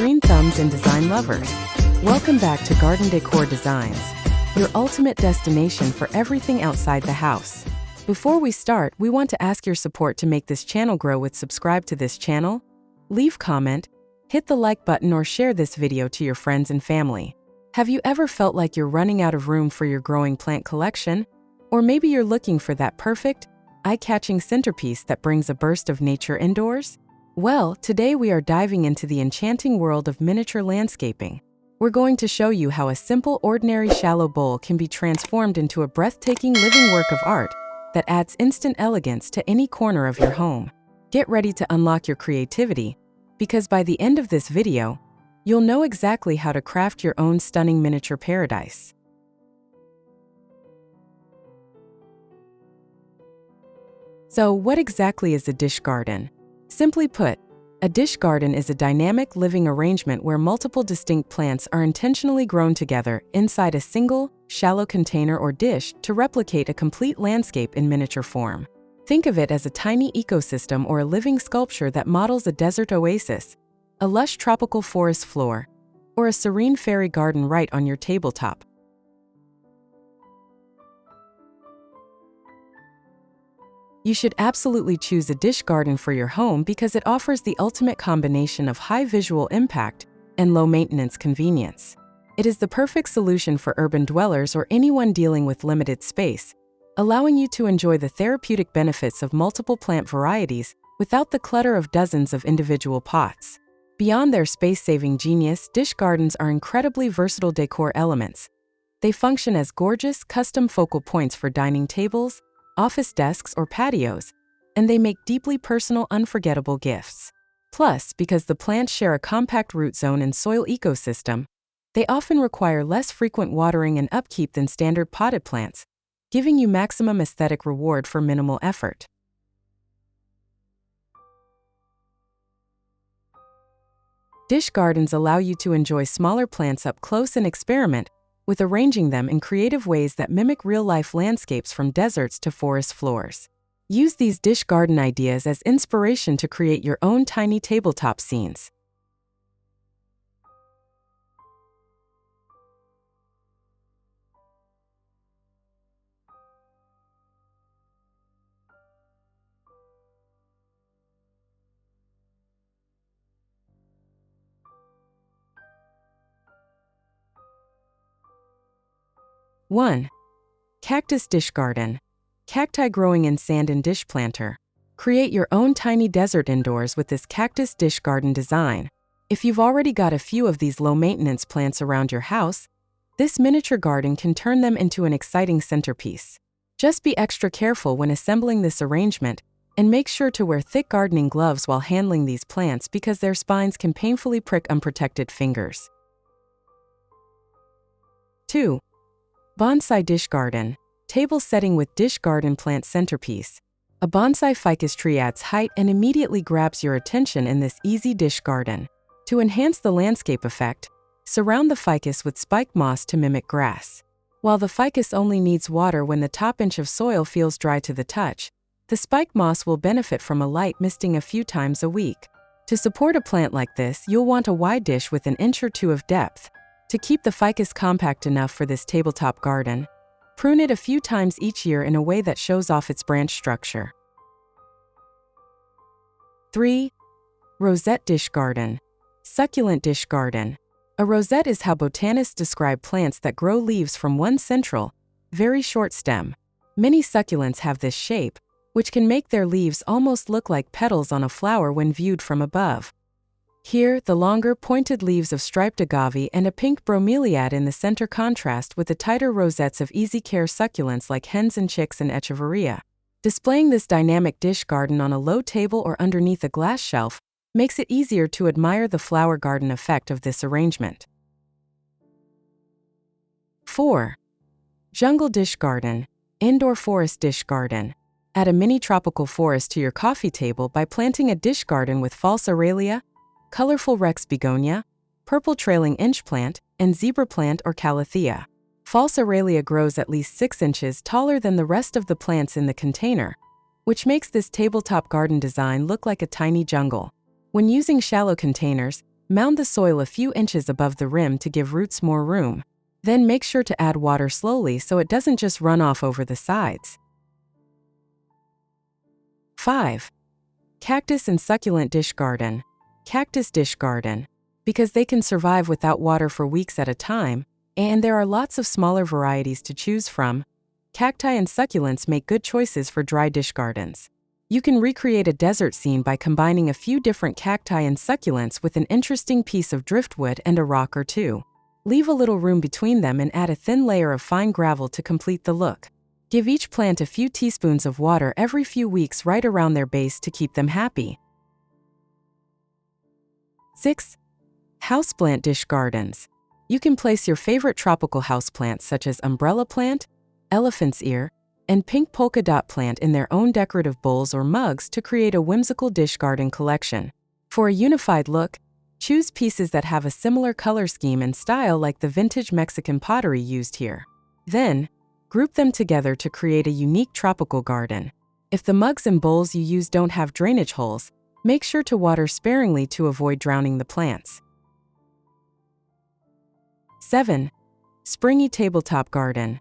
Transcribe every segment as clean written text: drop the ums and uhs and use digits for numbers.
green thumbs and design lovers. Welcome back to Garden Decor Designs, your ultimate destination for everything outside the house. Before we start, we want to ask your support to make this channel grow with subscribe to this channel, leave comment, hit the like button or share this video to your friends and family. Have you ever felt like you're running out of room for your growing plant collection? Or maybe you're looking for that perfect, eye-catching centerpiece that brings a burst of nature indoors? Well, today we are diving into the enchanting world of miniature landscaping. We're going to show you how a simple, ordinary shallow bowl can be transformed into a breathtaking living work of art that adds instant elegance to any corner of your home. Get ready to unlock your creativity, because by the end of this video, you'll know exactly how to craft your own stunning miniature paradise. So, what exactly is a dish garden? Simply put, a dish garden is a dynamic living arrangement where multiple distinct plants are intentionally grown together inside a single, shallow container or dish to replicate a complete landscape in miniature form. Think of it as a tiny ecosystem or a living sculpture that models a desert oasis, a lush tropical forest floor, or a serene fairy garden right on your tabletop. You should absolutely choose a dish garden for your home because it offers the ultimate combination of high visual impact and low-maintenance convenience. It is the perfect solution for urban dwellers or anyone dealing with limited space, allowing you to enjoy the therapeutic benefits of multiple plant varieties without the clutter of dozens of individual pots. Beyond their space-saving genius, dish gardens are incredibly versatile decor elements. They function as gorgeous, custom focal points for dining tables, office desks, or patios, and they make deeply personal, unforgettable gifts. Plus, because the plants share a compact root zone and soil ecosystem, they often require less frequent watering and upkeep than standard potted plants, giving you maximum aesthetic reward for minimal effort. Dish gardens allow you to enjoy smaller plants up close and experiment with arranging them in creative ways that mimic real-life landscapes from deserts to forest floors. Use these dish garden ideas as inspiration to create your own tiny tabletop scenes. One. Cactus dish garden. Cacti growing in sand and dish planter. Create your own tiny desert indoors with this cactus dish garden design. If you've already got a few of these low-maintenance plants around your house, this miniature garden can turn them into an exciting centerpiece. Just be extra careful when assembling this arrangement, and make sure to wear thick gardening gloves while handling these plants because their spines can painfully prick unprotected fingers. 2. Bonsai dish garden. Table setting with dish garden plant centerpiece. A bonsai ficus tree adds height and immediately grabs your attention in this easy dish garden. To enhance the landscape effect, surround the ficus with spiked moss to mimic grass. While the ficus only needs water when the top inch of soil feels dry to the touch, the spiked moss will benefit from a light misting a few times a week. To support a plant like this, you'll want a wide dish with an inch or two of depth. To keep the ficus compact enough for this tabletop garden, prune it a few times each year in a way that shows off its branch structure. 3. Rosette dish garden. Succulent dish garden. A rosette is how botanists describe plants that grow leaves from one central, very short stem. Many succulents have this shape, which can make their leaves almost look like petals on a flower when viewed from above. Here, the longer, pointed leaves of striped agave and a pink bromeliad in the center contrast with the tighter rosettes of easy-care succulents like hens and chicks and echeveria. Displaying this dynamic dish garden on a low table or underneath a glass shelf makes it easier to admire the flower garden effect of this arrangement. 4. Jungle dish garden. Indoor forest dish garden. Add a mini tropical forest to your coffee table by planting a dish garden with false aralia, colorful Rex begonia, purple trailing inch plant, and zebra plant or calathea. False aralia grows at least 6 inches taller than the rest of the plants in the container, which makes this tabletop garden design look like a tiny jungle. When using shallow containers, Mound the soil a few inches above the rim to give roots more room. Then make sure to add water slowly so it doesn't just run off over the sides. 5. Cactus and succulent dish garden. Cactus dish garden. Because they can survive without water for weeks at a time, and there are lots of smaller varieties to choose from, cacti and succulents make good choices for dry dish gardens. You can recreate a desert scene by combining a few different cacti and succulents with an interesting piece of driftwood and a rock or two. Leave a little room between them and add a thin layer of fine gravel to complete the look. Give each plant a few teaspoons of water every few weeks right around their base to keep them happy. 6. Houseplant dish gardens. You can place your favorite tropical houseplants such as umbrella plant, elephant's ear, and pink polka dot plant in their own decorative bowls or mugs to create a whimsical dish garden collection. For a unified look, choose pieces that have a similar color scheme and style like the vintage Mexican pottery used here. Then, group them together to create a unique tropical garden. If the mugs and bowls you use don't have drainage holes, make sure to water sparingly to avoid drowning the plants. 7. Springy tabletop garden.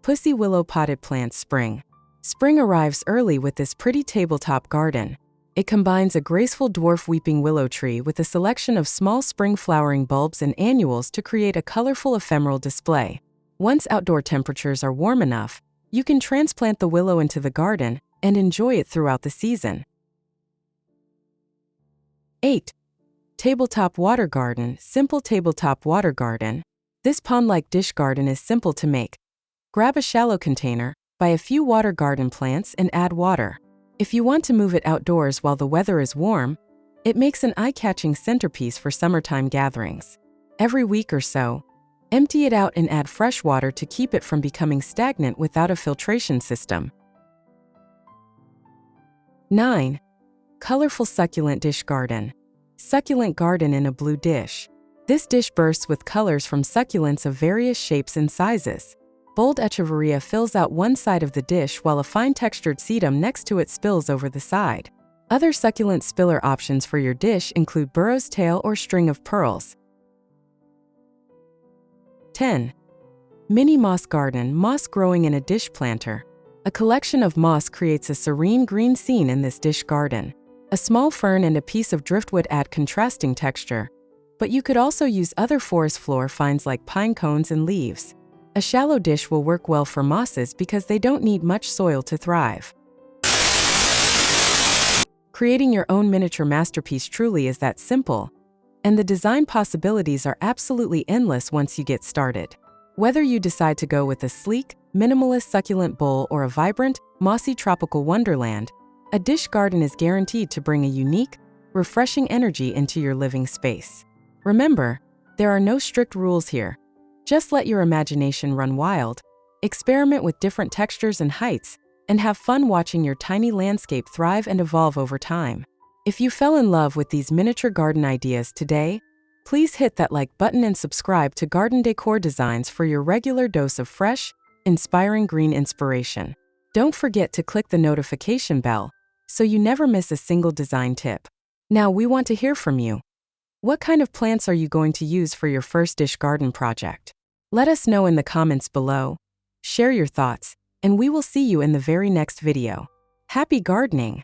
Pussy willow potted plants spring. Spring arrives early with this pretty tabletop garden. It combines a graceful dwarf weeping willow tree with a selection of small spring flowering bulbs and annuals to create a colorful ephemeral display. Once outdoor temperatures are warm enough, you can transplant the willow into the garden and enjoy it throughout the season. 8. Tabletop water garden. Simple tabletop water garden. This pond-like dish garden is simple to make. Grab a shallow container, buy a few water garden plants and add water. If you want to move it outdoors while the weather is warm, it makes an eye-catching centerpiece for summertime gatherings. Every week or so, empty it out and add fresh water to keep it from becoming stagnant without a filtration system. 9. Colorful succulent dish garden. Succulent garden in a blue dish. This dish bursts with colors from succulents of various shapes and sizes. Bold echeveria fills out one side of the dish while a fine textured sedum next to it spills over the side. Other succulent spiller options for your dish include burro's tail or string of pearls. 10. Mini moss garden. Moss growing in a dish planter. A collection of moss creates a serene green scene in this dish garden. A small fern and a piece of driftwood add contrasting texture, but you could also use other forest floor finds like pine cones and leaves. A shallow dish will work well for mosses because they don't need much soil to thrive. Creating your own miniature masterpiece truly is that simple, and the design possibilities are absolutely endless once you get started. Whether you decide to go with a sleek, minimalist succulent bowl or a vibrant, mossy tropical wonderland, a dish garden is guaranteed to bring a unique, refreshing energy into your living space. Remember, there are no strict rules here. Just let your imagination run wild, experiment with different textures and heights, and have fun watching your tiny landscape thrive and evolve over time. If you fell in love with these miniature garden ideas today, please hit that like button and subscribe to Garden Decor Designs for your regular dose of fresh, inspiring green inspiration. Don't forget to click the notification bell so you never miss a single design tip. Now we want to hear from you. What kind of plants are you going to use for your first dish garden project? Let us know in the comments below. Share your thoughts, and we will see you in the very next video. Happy gardening!